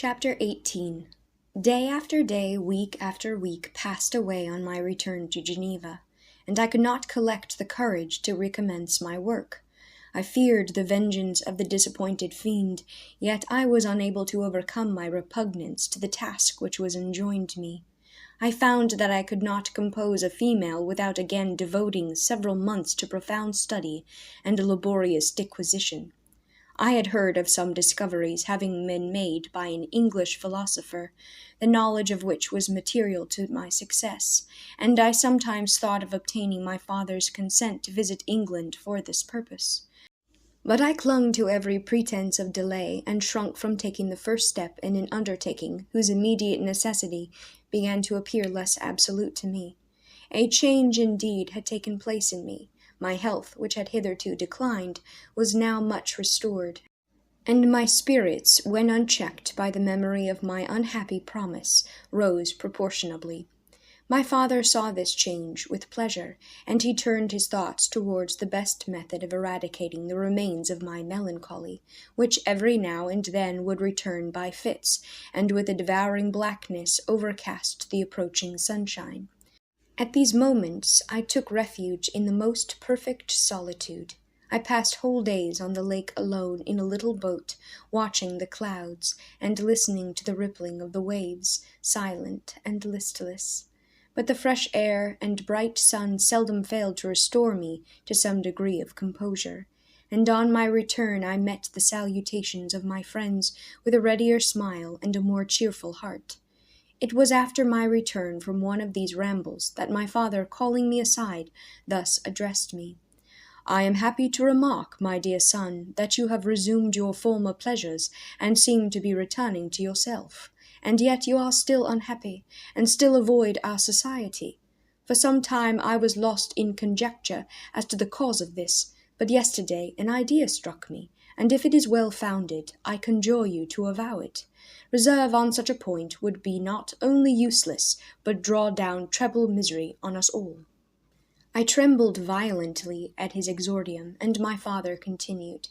Chapter 18. Day after day, week after week passed away on my return to Geneva, and I could not collect the courage to recommence my work. I feared the vengeance of the disappointed fiend, yet I was unable to overcome my repugnance to the task which was enjoined me. I found that I could not compose a female without again devoting several months to profound study and a laborious disquisition. I had heard of some discoveries having been made by an English philosopher, the knowledge of which was material to my success, and I sometimes thought of obtaining my father's consent to visit England for this purpose. But I clung to every pretense of delay, and shrunk from taking the first step in an undertaking whose immediate necessity began to appear less absolute to me. A change, indeed, had taken place in me. My health, which had hitherto declined, was now much restored, and my spirits, when unchecked by the memory of my unhappy promise, rose proportionably. My father saw this change with pleasure, and he turned his thoughts towards the best method of eradicating the remains of my melancholy, which every now and then would return by fits, and with a devouring blackness overcast the approaching sunshine. At these moments I took refuge in the most perfect solitude. I passed whole days on the lake alone in a little boat, watching the clouds, and listening to the rippling of the waves, silent and listless. But the fresh air and bright sun seldom failed to restore me to some degree of composure, and on my return I met the salutations of my friends with a readier smile and a more cheerful heart. It was after my return from one of these rambles that my father, calling me aside, thus addressed me. "I am happy to remark, my dear son, that you have resumed your former pleasures, and seem to be returning to yourself. And yet you are still unhappy, and still avoid our society. For some time I was lost in conjecture as to the cause of this, but yesterday an idea struck me, and if it is well founded, I conjure you to avow it. Reserve on such a point would be not only useless, but draw down treble misery on us all." I trembled violently at his exordium, and my father continued,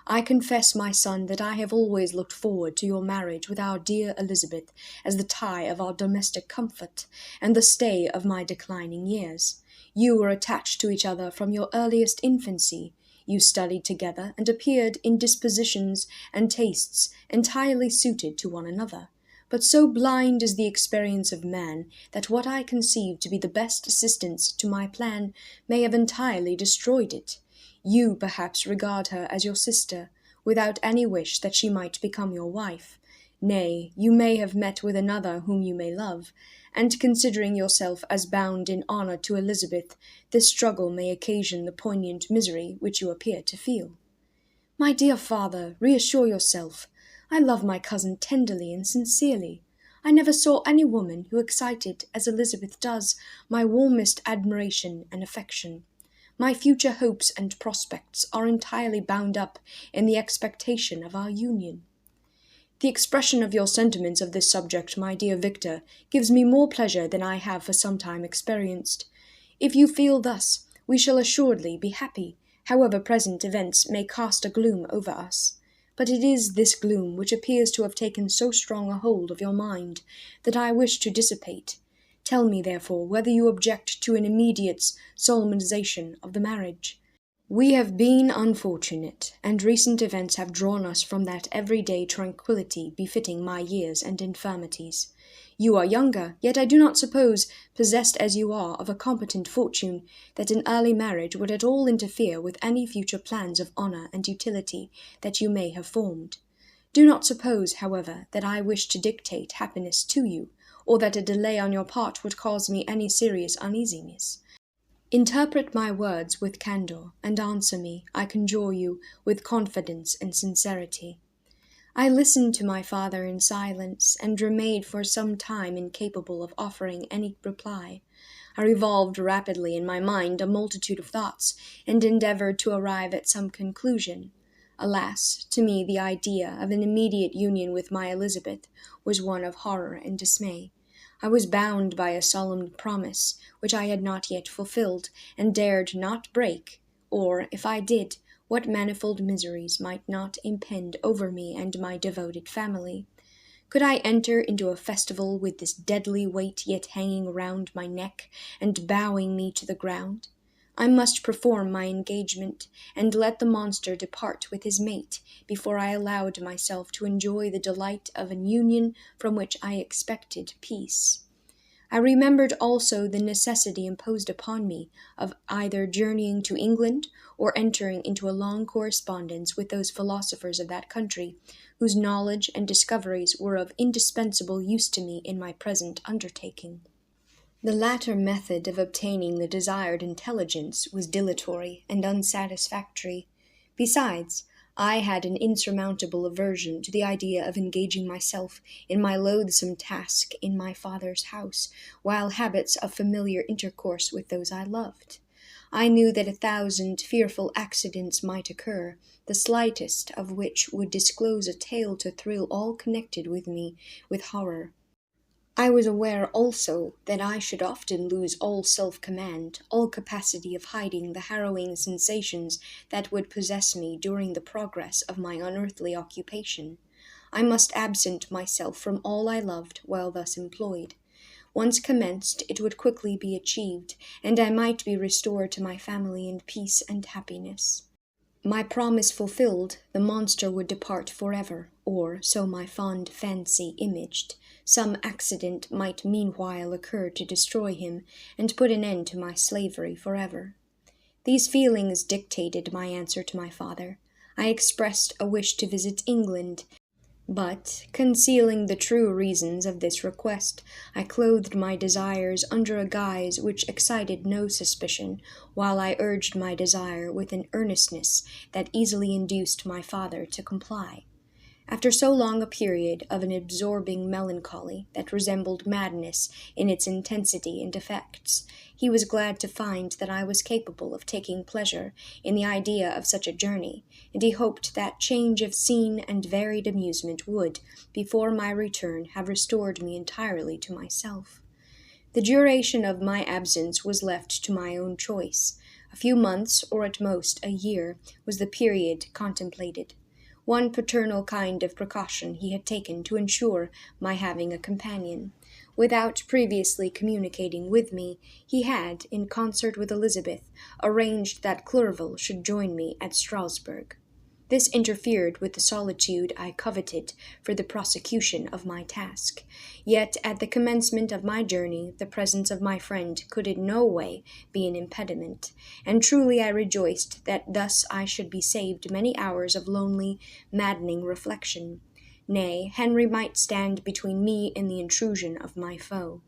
"I confess, my son, that I have always looked forward to your marriage with our dear Elizabeth as the tie of our domestic comfort, and the stay of my declining years. You were attached to each other from your earliest infancy. You studied together, and appeared in dispositions and tastes entirely suited to one another. But so blind is the experience of man, that what I conceived to be the best assistance to my plan may have entirely destroyed it. You perhaps regard her as your sister, without any wish that she might become your wife. Nay, you may have met with another whom you may love, and considering yourself as bound in honour to Elizabeth, this struggle may occasion the poignant misery which you appear to feel. My dear father, reassure yourself. I love my cousin tenderly and sincerely. I never saw any woman who excited, as Elizabeth does, my warmest admiration and affection. My future hopes and prospects are entirely bound up in the expectation of our union. The expression of your sentiments of this subject, my dear Victor, gives me more pleasure than I have for some time experienced. If you feel thus, we shall assuredly be happy, however present events may cast a gloom over us. But it is this gloom which appears to have taken so strong a hold of your mind that I wish to dissipate. Tell me, therefore, whether you object to an immediate solemnization of the marriage. We have been unfortunate, and recent events have drawn us from that everyday tranquillity befitting my years and infirmities. You are younger, yet I do not suppose, possessed as you are of a competent fortune, that an early marriage would at all interfere with any future plans of honour and utility that you may have formed. Do not suppose, however, that I wish to dictate happiness to you, or that a delay on your part would cause me any serious uneasiness. Interpret my words with candour, and answer me, I conjure you, with confidence and sincerity." I listened to my father in silence, and remained for some time incapable of offering any reply. I revolved rapidly in my mind a multitude of thoughts, and endeavoured to arrive at some conclusion. Alas, to me the idea of an immediate union with my Elizabeth was one of horror and dismay. I was bound by a solemn promise, which I had not yet fulfilled, and dared not break, or, if I did, what manifold miseries might not impend over me and my devoted family. Could I enter into a festival with this deadly weight yet hanging round my neck and bowing me to the ground? I must perform my engagement, and let the monster depart with his mate before I allowed myself to enjoy the delight of an union from which I expected peace. I remembered also the necessity imposed upon me of either journeying to England or entering into a long correspondence with those philosophers of that country, whose knowledge and discoveries were of indispensable use to me in my present undertaking. The latter method of obtaining the desired intelligence was dilatory and unsatisfactory. Besides, I had an insurmountable aversion to the idea of engaging myself in my loathsome task in my father's house, while habits of familiar intercourse with those I loved. I knew that 1,000 fearful accidents might occur, the slightest of which would disclose a tale to thrill all connected with me with horror. I was aware also that I should often lose all self-command, all capacity of hiding the harrowing sensations that would possess me during the progress of my unearthly occupation. I must absent myself from all I loved while thus employed. Once commenced, it would quickly be achieved, and I might be restored to my family in peace and happiness. My promise fulfilled, the monster would depart forever, or, so my fond fancy imaged, some accident might meanwhile occur to destroy him, and put an end to my slavery forever. These feelings dictated my answer to my father. I expressed a wish to visit England, but, concealing the true reasons of this request, I clothed my desires under a guise which excited no suspicion, while I urged my desire with an earnestness that easily induced my father to comply. After so long a period of an absorbing melancholy that resembled madness in its intensity and effects, he was glad to find that I was capable of taking pleasure in the idea of such a journey, and he hoped that change of scene and varied amusement would, before my return, have restored me entirely to myself. The duration of my absence was left to my own choice. A few months, or at most a year, was the period contemplated. One paternal kind of precaution he had taken to ensure my having a companion. Without previously communicating with me, he had, in concert with Elizabeth, arranged that Clerval should join me at Strasbourg. This interfered with the solitude I coveted for the prosecution of my task. Yet at the commencement of my journey the presence of my friend could in no way be an impediment, and truly I rejoiced that thus I should be saved many hours of lonely, maddening reflection. Nay, Henry might stand between me and the intrusion of my foe.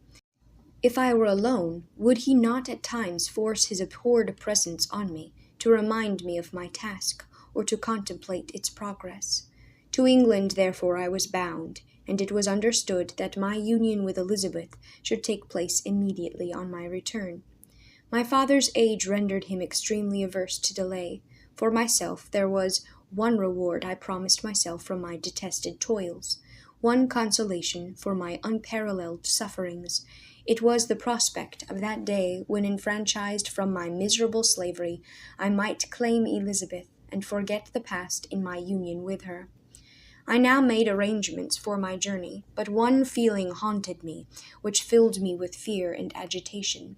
If I were alone, would he not at times force his abhorred presence on me, to remind me of my task, or to contemplate its progress? To England, therefore, I was bound, and it was understood that my union with Elizabeth should take place immediately on my return. My father's age rendered him extremely averse to delay. For myself, there was one reward I promised myself from my detested toils, one consolation for my unparalleled sufferings. It was the prospect of that day when, enfranchised from my miserable slavery, I might claim Elizabeth and forget the past in my union with her. I now made arrangements for my journey, but one feeling haunted me, which filled me with fear and agitation.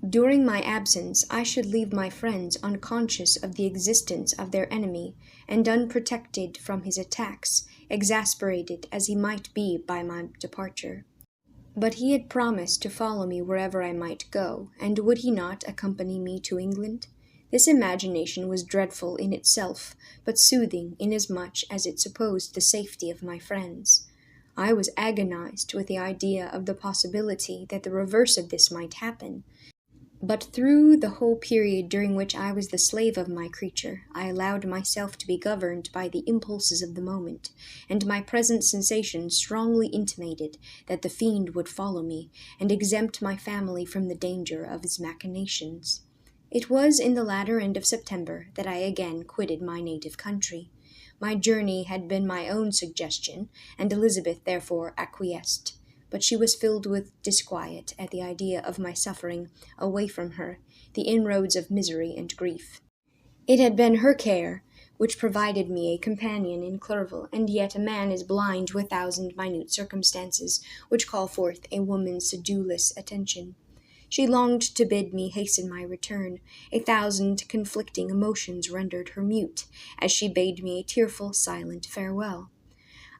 During my absence, I should leave my friends unconscious of the existence of their enemy, and unprotected from his attacks, exasperated as he might be by my departure. But he had promised to follow me wherever I might go, and would he not accompany me to England? This imagination was dreadful in itself, but soothing inasmuch as it supposed the safety of my friends. I was agonized with the idea of the possibility that the reverse of this might happen. But through the whole period during which I was the slave of my creature, I allowed myself to be governed by the impulses of the moment, and my present sensation strongly intimated that the fiend would follow me, and exempt my family from the danger of his machinations. It was in the latter end of September that I again quitted my native country. My journey had been my own suggestion, and Elizabeth therefore acquiesced. But she was filled with disquiet at the idea of my suffering, away from her, the inroads of misery and grief. It had been her care, which provided me a companion in Clerval, and yet a man is blind to 1,000 minute circumstances which call forth a woman's sedulous attention. She longed to bid me hasten my return. 1,000 conflicting emotions rendered her mute, as she bade me a tearful, silent farewell.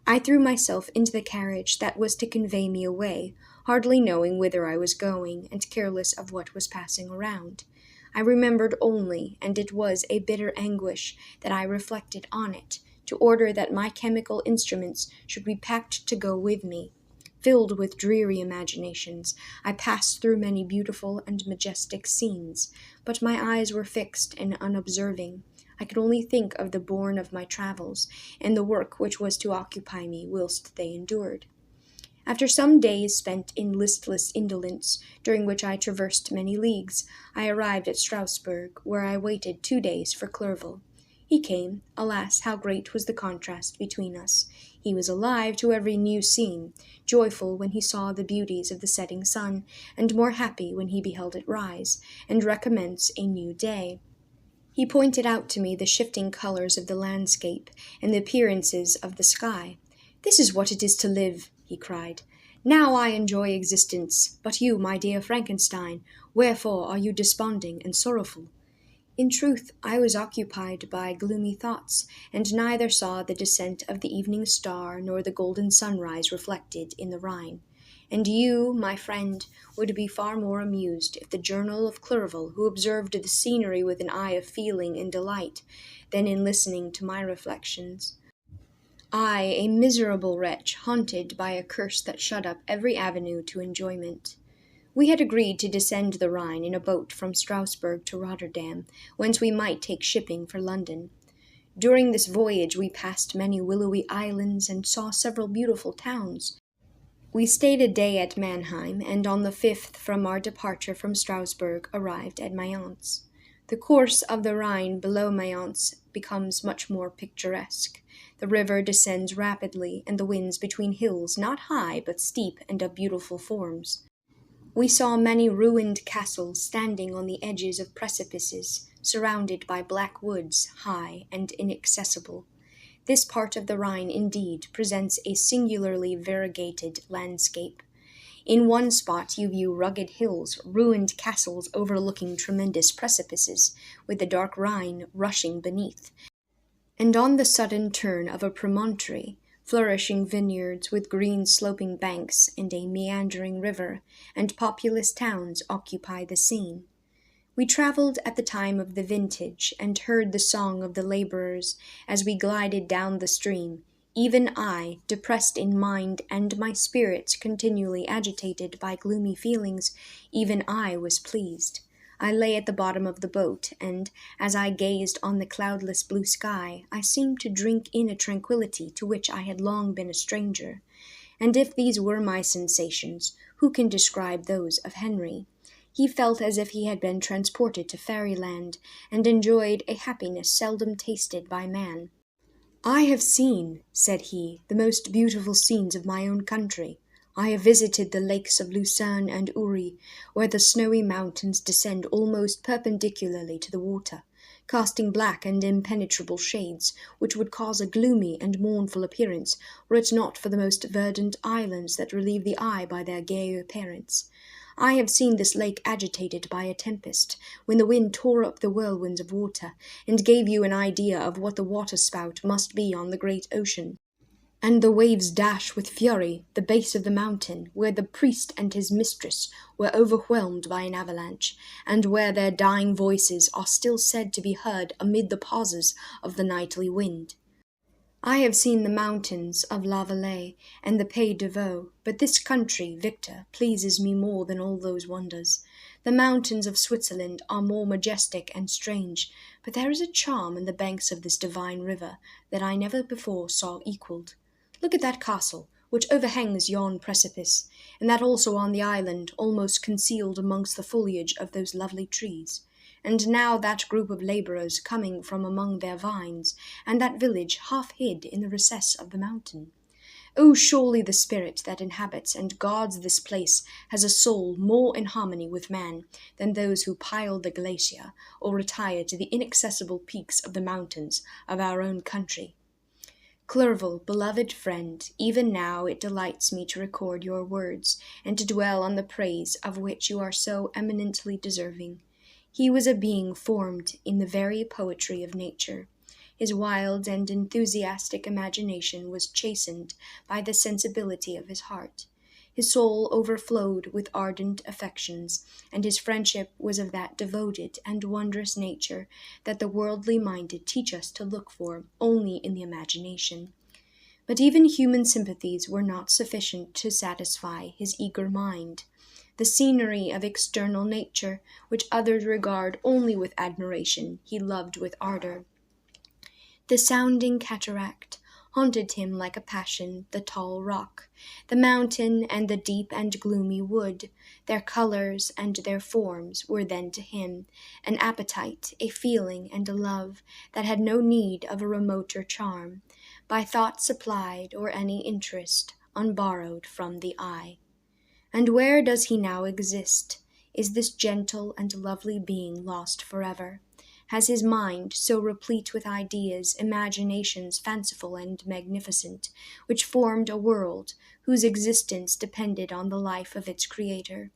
I threw myself into the carriage that was to convey me away, hardly knowing whither I was going, and careless of what was passing around. I remembered only, and it was a bitter anguish that I reflected on it, to order that my chemical instruments should be packed to go with me. Filled with dreary imaginations, I passed through many beautiful and majestic scenes, but my eyes were fixed and unobserving. I could only think of the bourne of my travels, and the work which was to occupy me whilst they endured. After some days spent in listless indolence, during which I traversed many leagues, I arrived at Strasbourg, where I waited 2 days for Clerval. He came. Alas, how great was the contrast between us! He was alive to every new scene, joyful when he saw the beauties of the setting sun, and more happy when he beheld it rise, and recommence a new day. He pointed out to me the shifting colors of the landscape, and the appearances of the sky. "This is what it is to live," he cried. "Now I enjoy existence, but you, my dear Frankenstein, wherefore are you desponding and sorrowful?" In truth, I was occupied by gloomy thoughts, and neither saw the descent of the evening star nor the golden sunrise reflected in the Rhine. And you, my friend, would be far more amused if the journal of Clerval, who observed the scenery with an eye of feeling and delight, than in listening to my reflections. I, a miserable wretch, haunted by a curse that shut up every avenue to enjoyment. We had agreed to descend the Rhine in a boat from Strasbourg to Rotterdam, whence we might take shipping for London. During this voyage we passed many willowy islands and saw several beautiful towns. We stayed a day at Mannheim, and on the 5th from our departure from Strasbourg arrived at Mayence. The course of the Rhine below Mayence becomes much more picturesque. The river descends rapidly, and the winds between hills, not high but steep and of beautiful forms. We saw many ruined castles standing on the edges of precipices, surrounded by black woods, high and inaccessible. This part of the Rhine, indeed, presents a singularly variegated landscape. In one spot you view rugged hills, ruined castles overlooking tremendous precipices, with the dark Rhine rushing beneath, and on the sudden turn of a promontory, flourishing vineyards with green sloping banks and a meandering river, and populous towns occupy the scene. We travelled at the time of the vintage, and heard the song of the labourers as we glided down the stream. Even I, depressed in mind and my spirits continually agitated by gloomy feelings, even I was pleased. I lay at the bottom of the boat, and, as I gazed on the cloudless blue sky, I seemed to drink in a tranquillity to which I had long been a stranger. And if these were my sensations, who can describe those of Henry? He felt as if he had been transported to fairyland, and enjoyed a happiness seldom tasted by man. "I have seen," said he, "the most beautiful scenes of my own country. I have visited the lakes of Lucerne and Uri, where the snowy mountains descend almost perpendicularly to the water, casting black and impenetrable shades, which would cause a gloomy and mournful appearance, were it not for the most verdant islands that relieve the eye by their gay appearance. I have seen this lake agitated by a tempest, when the wind tore up the whirlwinds of water, and gave you an idea of what the waterspout must be on the great ocean. And the waves dash with fury the base of the mountain, where the priest and his mistress were overwhelmed by an avalanche, and where their dying voices are still said to be heard amid the pauses of the nightly wind. I have seen the mountains of La Valais and the Pays de Vaud, but this country, Victor, pleases me more than all those wonders. The mountains of Switzerland are more majestic and strange, but there is a charm in the banks of this divine river that I never before saw equalled. Look at that castle, which overhangs yon precipice, and that also on the island, almost concealed amongst the foliage of those lovely trees. And now that group of labourers coming from among their vines, and that village half hid in the recess of the mountain. Oh, surely the spirit that inhabits and guards this place has a soul more in harmony with man than those who pile the glacier or retire to the inaccessible peaks of the mountains of our own country. Clerval, beloved friend, even now it delights me to record your words, and to dwell on the praise of which you are so eminently deserving. He was a being formed in the very poetry of nature. His wild and enthusiastic imagination was chastened by the sensibility of his heart. His soul overflowed with ardent affections, and his friendship was of that devoted and wondrous nature that the worldly minded teach us to look for only in the imagination. But even human sympathies were not sufficient to satisfy his eager mind. The scenery of external nature, which others regard only with admiration, he loved with ardor. The sounding cataract haunted him like a passion, the tall rock, the mountain, and the deep and gloomy wood. Their colors and their forms were then to him an appetite, a feeling, and a love that had no need of a remoter charm, by thought supplied, or any interest unborrowed from the eye. And where does he now exist? Is this gentle and lovely being lost forever? Has his mind, so replete with ideas, imaginations fanciful and magnificent, which formed a world whose existence depended on the life of its creator,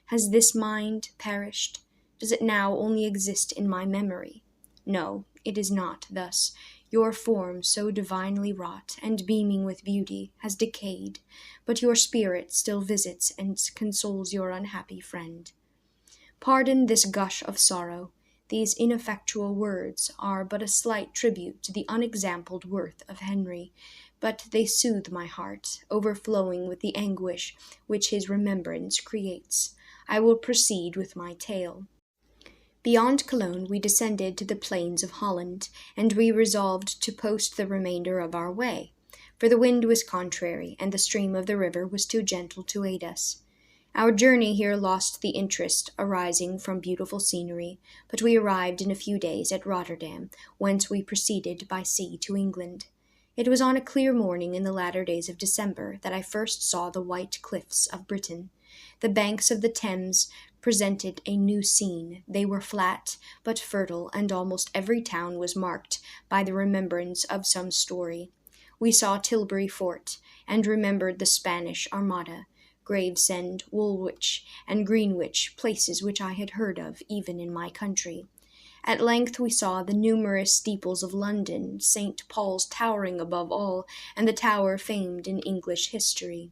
has this mind perished? Does it now only exist in my memory? No, it is not thus. Your form, so divinely wrought, and beaming with beauty, has decayed, but your spirit still visits and consoles your unhappy friend. Pardon this gush of sorrow. These ineffectual words are but a slight tribute to the unexampled worth of Henry, but they soothe my heart, overflowing with the anguish which his remembrance creates. I will proceed with my tale. Beyond Cologne we descended to the plains of Holland, and we resolved to post the remainder of our way, for the wind was contrary, and the stream of the river was too gentle to aid us. Our journey here lost the interest arising from beautiful scenery, but we arrived in a few days at Rotterdam, whence we proceeded by sea to England. It was on a clear morning in the latter days of December that I first saw the white cliffs of Britain. The banks of the Thames presented a new scene. They were flat but fertile, and almost every town was marked by the remembrance of some story. We saw Tilbury Fort, and remembered the Spanish Armada, Gravesend, Woolwich, and Greenwich, places which I had heard of even in my country. At length we saw the numerous steeples of London, St. Paul's towering above all, and the tower famed in English history.